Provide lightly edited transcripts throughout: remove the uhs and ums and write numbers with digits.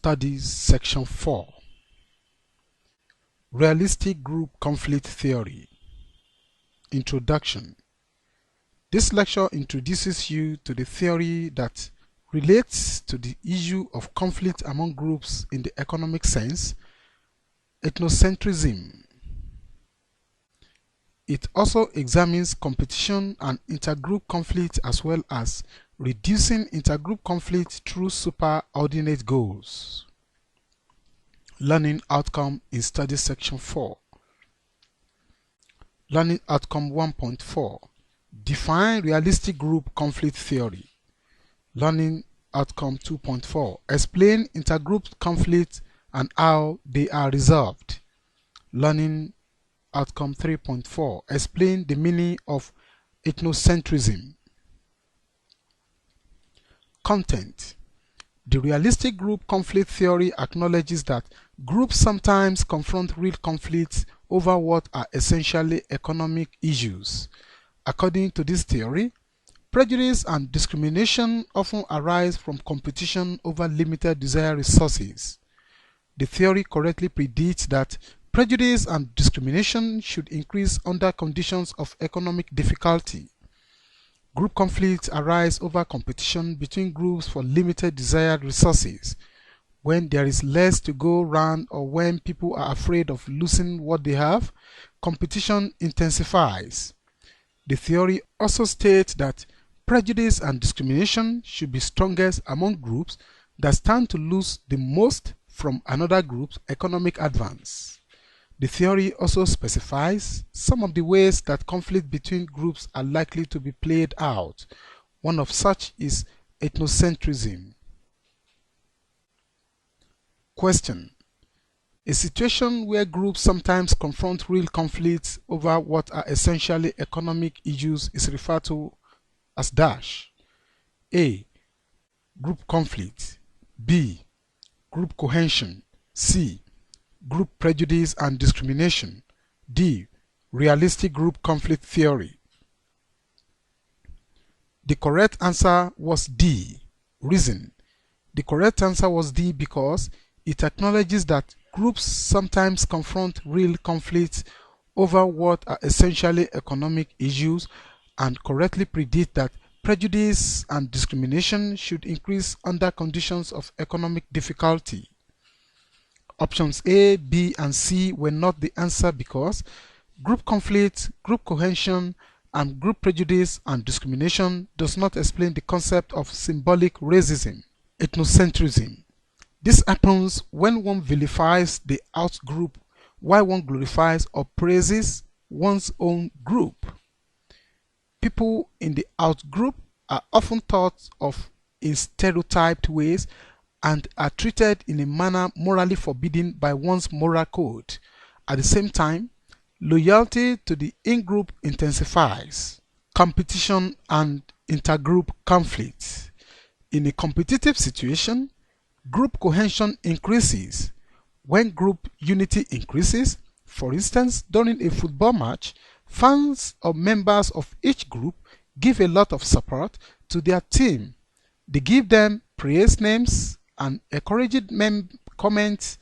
Studies Section 4. Realistic Group Conflict Theory. Introduction. This lecture introduces you to the theory that relates to the issue of conflict among groups in the economic sense, ethnocentrism. It also examines competition and intergroup conflict as well as reducing intergroup conflict through superordinate goals. Learning Outcome in Study Section 4. Learning Outcome 1.4. Define realistic group conflict theory. Learning Outcome 2.4. Explain intergroup conflict and how they are resolved. Learning Outcome 3.4. Explain the meaning of ethnocentrism. Content. The realistic group conflict theory acknowledges that groups sometimes confront real conflicts over what are essentially economic issues. According to this theory, prejudice and discrimination often arise from competition over limited desired resources. The theory correctly predicts that prejudice and discrimination should increase under conditions of economic difficulty. Group conflicts arise over competition between groups for limited desired resources. When there is less to go round or when people are afraid of losing what they have, competition intensifies. The theory also states that prejudice and discrimination should be strongest among groups that stand to lose the most from another group's economic advance. The theory also specifies some of the ways that conflict between groups are likely to be played out. One of such is ethnocentrism. Question. A situation where groups sometimes confront real conflicts over what are essentially economic issues is referred to as dash. A. Group conflict. B. Group cohesion. C. Group prejudice and discrimination. D. Realistic group conflict theory. The correct answer was D. Reason. The correct answer was D because it acknowledges that groups sometimes confront real conflicts over what are essentially economic issues and correctly predict that prejudice and discrimination should increase under conditions of economic difficulty. Options A, B, and C were not the answer because group conflict, group cohesion, and group prejudice and discrimination does not explain the concept of symbolic racism, ethnocentrism. This happens when one vilifies the out-group while one glorifies or praises one's own group. People in the out-group are often thought of in stereotyped ways and are treated in a manner morally forbidden by one's moral code. At the same time, loyalty to the in-group intensifies. Competition and intergroup conflict. In a competitive situation, group cohesion increases. When group unity increases, for instance, during a football match, fans or members of each group give a lot of support to their team. They give them praise names and encouraging comments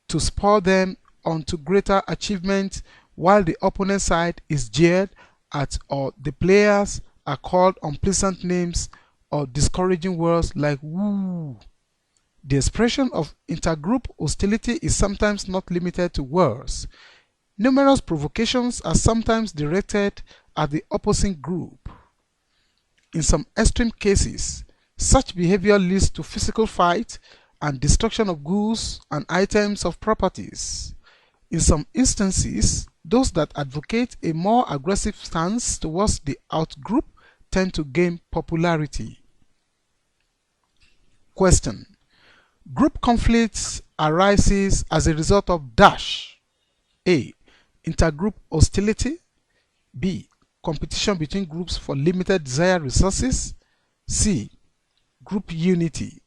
to spur them on to greater achievements, while the opponent side is jeered at or the players are called unpleasant names or discouraging words like woo. The expression of intergroup hostility is sometimes not limited to words. Numerous provocations are sometimes directed at the opposing group. In some extreme cases, such behavior leads to physical fight and destruction of goods and items of properties. In some instances, those that advocate a more aggressive stance towards the out-group tend to gain popularity. Question. Group conflicts arises as a result of dash. A. Intergroup hostility. B. Competition between groups for limited desired resources. C. Group unity.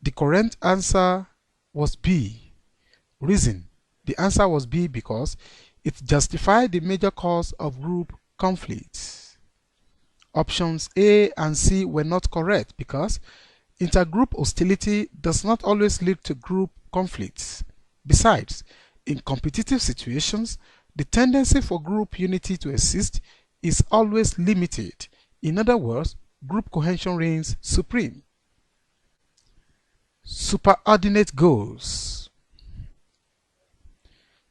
The correct answer was B. Reason. The answer was B because it justified the major cause of group conflicts. Options A and C were not correct because Intergroup hostility does not always lead to group conflicts. Besides, in competitive situations, the tendency for group unity to exist is always limited. In other words, group cohesion reigns supreme. Superordinate goals.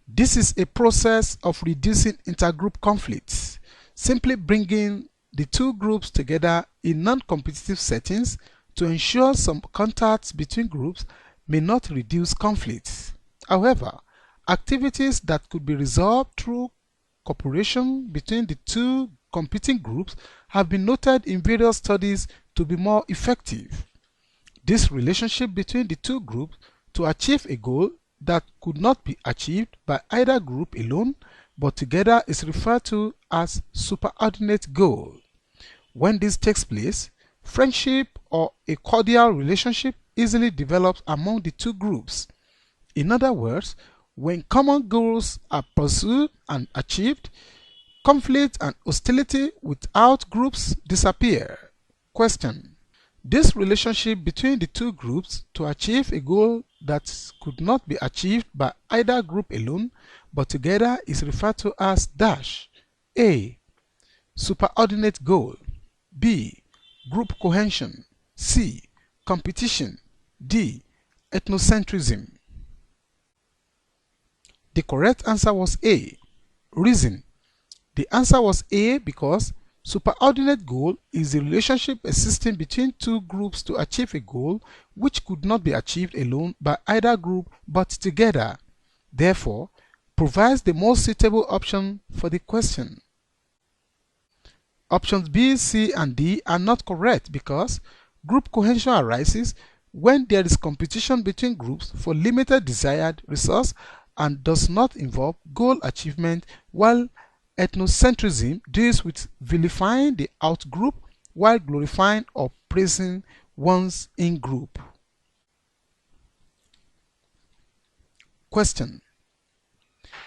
This is a process of reducing intergroup conflicts, simply bringing the two groups together in non-competitive settings to ensure some contacts between groups may not reduce conflicts. However, activities that could be resolved through cooperation between the two competing groups have been noted in various studies to be more effective. This relationship between the two groups to achieve a goal that could not be achieved by either group alone but together is referred to as superordinate goal. When this takes place, friendship or a cordial relationship easily develops among the two groups. In other words, when common goals are pursued and achieved, conflict and hostility without groups disappear. Question: this relationship between the two groups to achieve a goal that could not be achieved by either group alone but together is referred to as dash. A. Superordinate goal. B. Group cohesion. C. Competition. D. Ethnocentrism. The correct answer was A. Reason. The answer was A because superordinate goal is the relationship existing between two groups to achieve a goal which could not be achieved alone by either group but together. Therefore, provides the most suitable option for the question. Options B, C, and D are not correct because group cohesion arises when there is competition between groups for limited desired resource and does not involve goal achievement, while ethnocentrism deals with vilifying the out-group while glorifying or praising one's in-group. Question: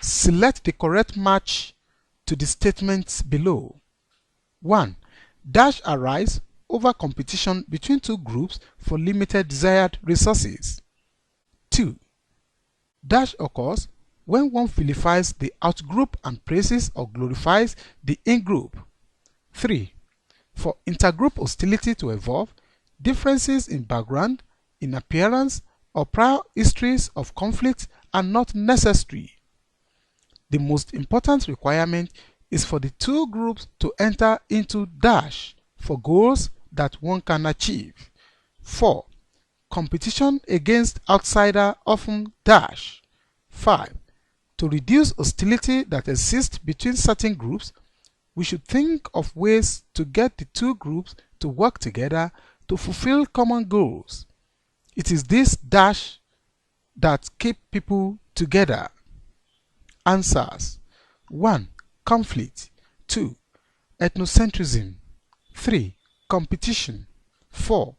select the correct match to the statements below. 1. Dash arise over competition between two groups for limited desired resources. 2. Dash occurs when one vilifies the out-group and praises or glorifies the in-group. 3. For intergroup hostility to evolve, differences in background, in appearance, or prior histories of conflict are not necessary. The most important requirement is for the two groups to enter into dash for goals that one can achieve. 4. Competition against outsider often dash. 5. To reduce hostility that exists between certain groups, we should think of ways to get the two groups to work together to fulfill common goals. It is this dash that keep people together. Answers: 1. Conflict. 2. Ethnocentrism. 3. Competition. 4.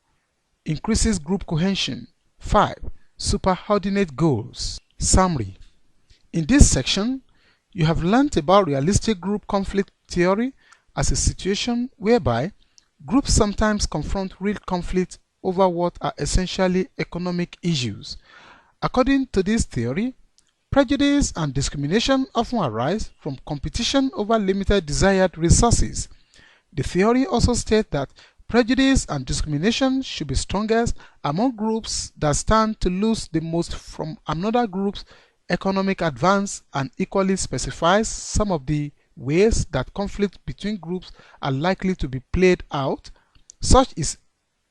Increases group cohesion. 5. Superordinate goals. Summary: in this section, you have learnt about realistic group conflict theory as a situation whereby groups sometimes confront real conflict over what are essentially economic issues. According to this theory, prejudice and discrimination often arise from competition over limited desired resources. The theory also states that prejudice and discrimination should be strongest among groups that stand to lose the most from another group's economic advance, and equally specifies some of the ways that conflict between groups are likely to be played out, such as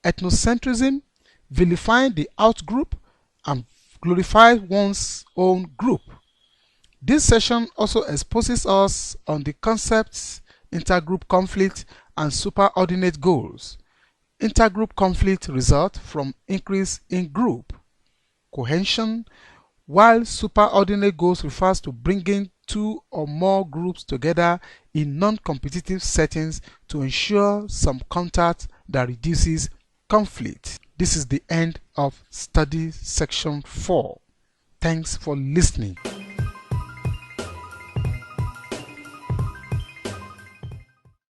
ethnocentrism, vilifying the out-group, and glorify one's own group. This session also exposes us on the concepts intergroup conflict and superordinate goals. Intergroup conflict results from increase in group cohesion, while superordinate goals refers to bringing two or more groups together in non-competitive settings to ensure some contact that reduces conflict. This is the end of study section 4. Thanks for listening.